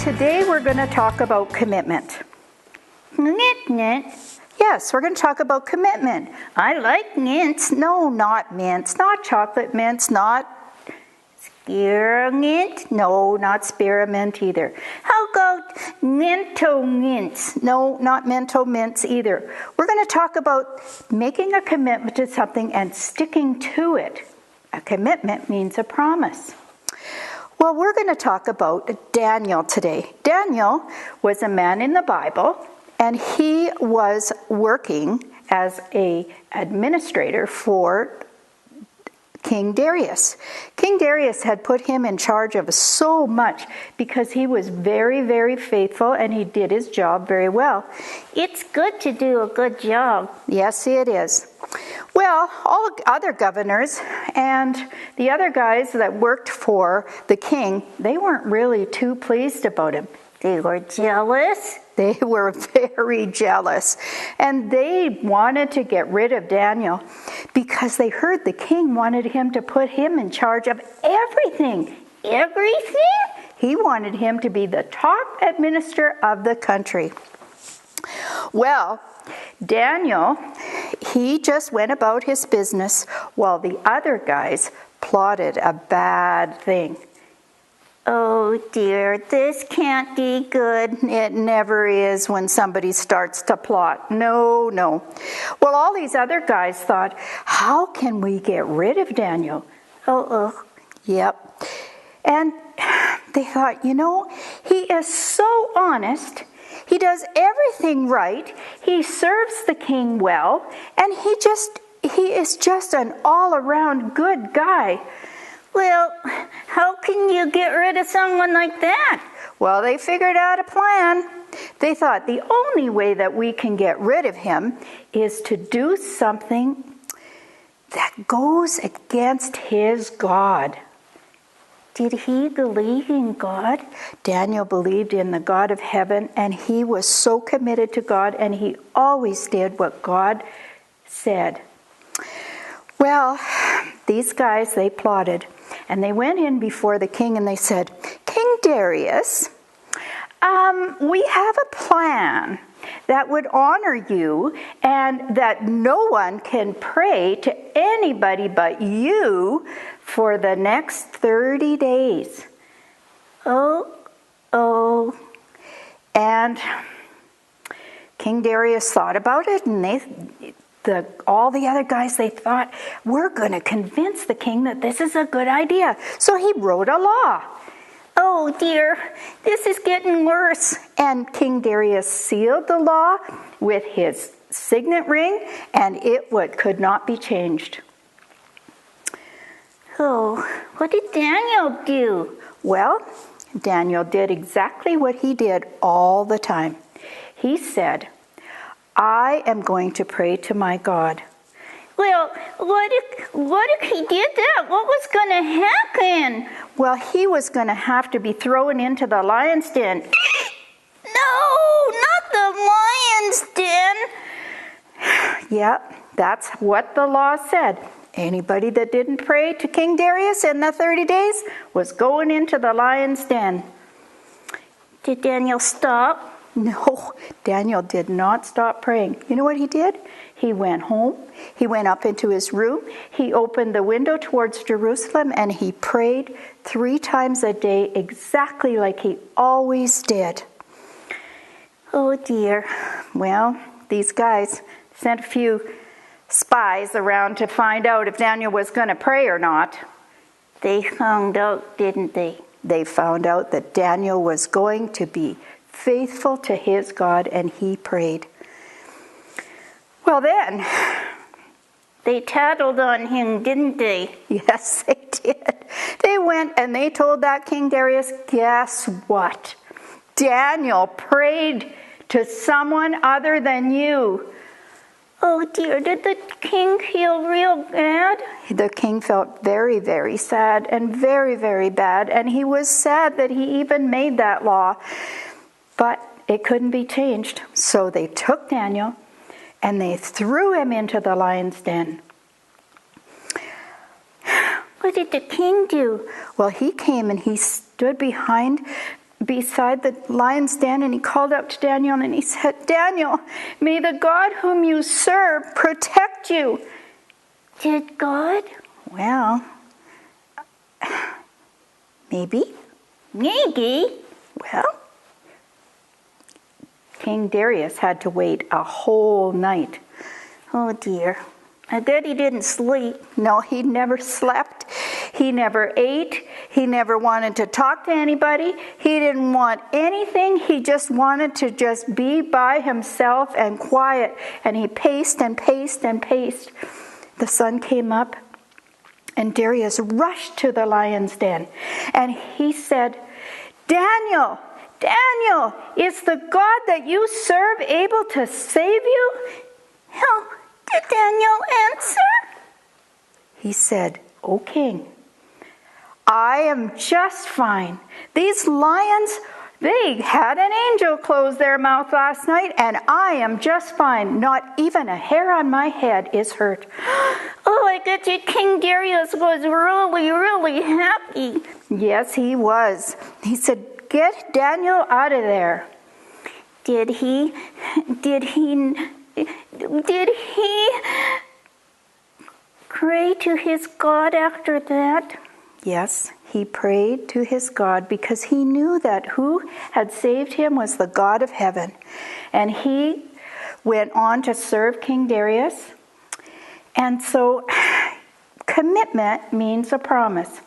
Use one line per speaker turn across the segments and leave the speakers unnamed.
Today we're going to talk about commitment.
Commitment?
Yes, we're going to talk about commitment.
I like mints.
No, not mints, not chocolate mints, not
Spearmint?
No, not spearmint either.
How about Mentos mints?
No, not Mentos mints either. We're going to talk about making a commitment to something and sticking to it. A commitment means a promise. Well, we're going to talk about Daniel today. Daniel was a man in the Bible, and he was working as an administrator for King Darius. King Darius had put him in charge of so much because he was very, very faithful and he did his job very well.
It's good to do a good job.
Yes, it is. Well, all other governors and the other guys that worked for the king, they weren't really too pleased about him.
They were jealous.
They were very jealous, and they wanted to get rid of Daniel because they heard the king wanted him to put him in charge of everything.
Everything?
He wanted him to be the top administrator of the country. Well, Daniel, he just went about his business while the other guys plotted a bad thing.
Oh dear, this can't be good.
It never is when somebody starts to plot. No, no. Well, all these other guys thought, how can we get rid of Daniel? Yep. And they thought, he is so honest. He does everything right. He serves the king well. And he is just an all-around good guy.
Well, how can you get rid of someone like that?
Well, they figured out a plan. They thought the only way that we can get rid of him is to do something that goes against his God.
Did he believe in God?
Daniel believed in the God of heaven, and he was so committed to God, and he always did what God said. Well, these guys, they plotted. And they went in before the king and they said, King Darius, we have a plan that would honor you and that no one can pray to anybody but you for the next 30 days. Oh. And King Darius thought about it, and all the other guys, they thought, we're going to convince the king that this is a good idea. So he wrote a law.
Oh dear, this is getting worse.
And King Darius sealed the law with his signet ring, and it could not be changed.
Oh, what did Daniel do?
Well, Daniel did exactly what he did all the time. He said, I am going to pray to my God.
Well, what if he did that? What was going to happen?
Well, he was going to have to be thrown into the lion's den.
No, not the lion's den.
Yep, that's what the law said. Anybody that didn't pray to King Darius in the 30 days was going into the lion's den.
Did Daniel stop?
No, Daniel did not stop praying. You know what he did? He went home. He went up into his room. He opened the window towards Jerusalem and he prayed 3 times a day, exactly like he always did.
Oh dear.
Well, these guys sent a few spies around to find out if Daniel was going to pray or not.
They found out, didn't they?
They found out that Daniel was going to be faithful to his God, and he prayed. Well then,
they tattled on him, didn't they?
Yes, they did. They went and they told that King Darius, guess what? Daniel prayed to someone other than you.
Oh dear, did the king feel real bad?
The king felt very, very sad and very, very bad, and he was sad that he even made that law. But it couldn't be changed. So they took Daniel and they threw him into the lion's den.
What did the king do?
Well, he came and he stood behind beside the lion's den, and he called out to Daniel and he said, Daniel, may the God whom you serve protect you.
Did God?
Well, maybe.
Maybe.
Well, King Darius had to wait a whole night.
Oh dear. I bet he didn't sleep.
No, he never slept. He never ate. He never wanted to talk to anybody. He didn't want anything. He just wanted to just be by himself and quiet. And he paced and paced and paced. The sun came up and Darius rushed to the lion's den. And he said, Daniel, Daniel, is the God that you serve able to save you?
How did Daniel answer?
He said, O king, I am just fine. These lions, they had an angel close their mouth last night, and I am just fine. Not even a hair on my head is hurt.
Oh, I bet you King Darius was really, really happy.
Yes, he was. He said, get Daniel out of there.
Did he pray to his God after that?
Yes, he prayed to his God because he knew that who had saved him was the God of heaven. And he went on to serve King Darius. And so commitment means a promise.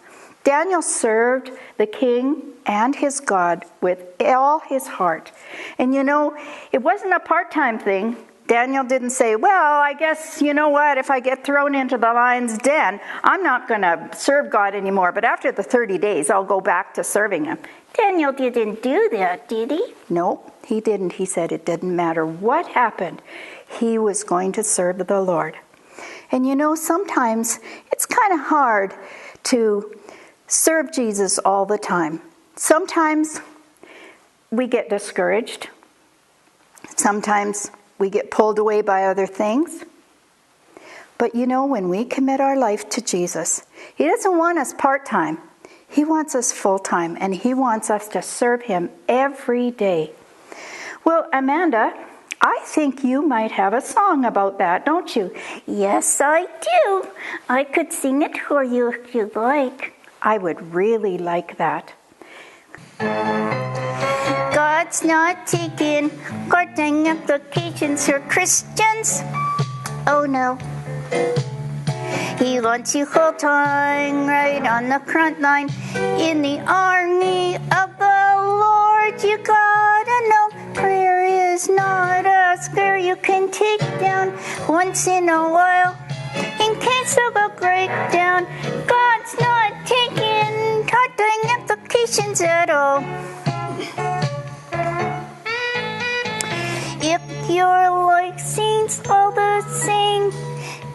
Daniel served the king and his God with all his heart. And you know, it wasn't a part-time thing. Daniel didn't say, well, I guess, you know what, if I get thrown into the lion's den, I'm not going to serve God anymore. But after the 30 days, I'll go back to serving him.
Daniel didn't do that, did he?
No, he didn't. He said it didn't matter what happened. He was going to serve the Lord. And you know, sometimes it's kind of hard to serve Jesus all the time. Sometimes we get discouraged. Sometimes we get pulled away by other things. But you know, when we commit our life to Jesus, He doesn't want us part-time. He wants us full-time, and He wants us to serve Him every day. Well, Amanda, I think you might have a song about that, don't you?
Yes, I do. I could sing it for you if you'd like.
I would really like that.
God's not taking part-time applications for Christians. Oh no. He wants you full-time, right on the front line. In the army of the Lord, you gotta know prayer is not a scare you can take down once in a while. In case of a breakdown, God's not taking part-time applications at all. If your life seems all the same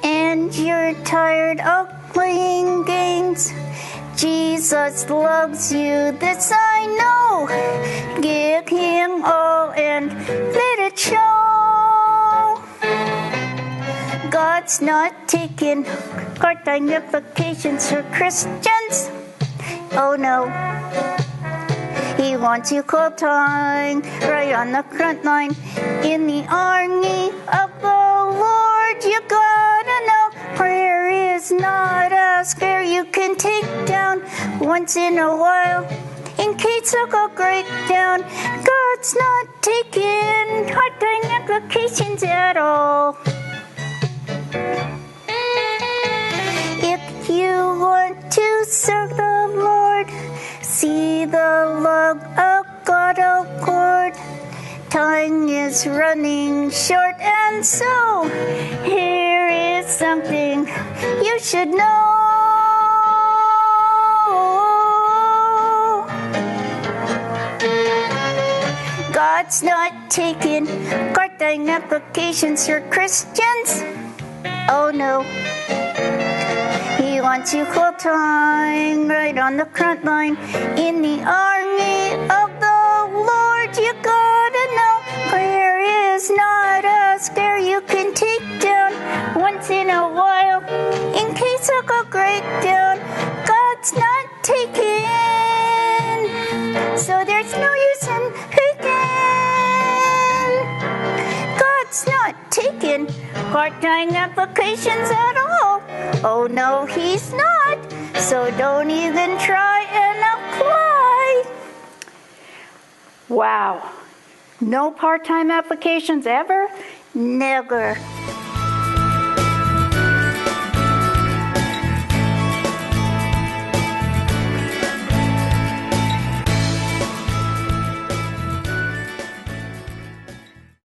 and you're tired of playing games, Jesus loves you, this I know. Give Him all and let it show. God's not taking part-time applications for Christians. Oh no. He wants you full-time, right on the front line. In the army of the Lord, you gotta know prayer is not a scare you can take down once in a while. In case of a breakdown, God's not taking part-time applications at all. If you want to serve the Lord, see the love of God accord. Time is running short, and so here is something you should know. God's not taking part-time applications for Christians. Oh no. He wants you full-time, right on the front line. In the army of the Lord, you gotta know prayer is not a scare you can take down once in a while. In case of a breakdown, God's not taking. So there's no taking part-time applications at all. Oh no, he's not. So don't even try and apply.
Wow. No part-time applications ever?
Never.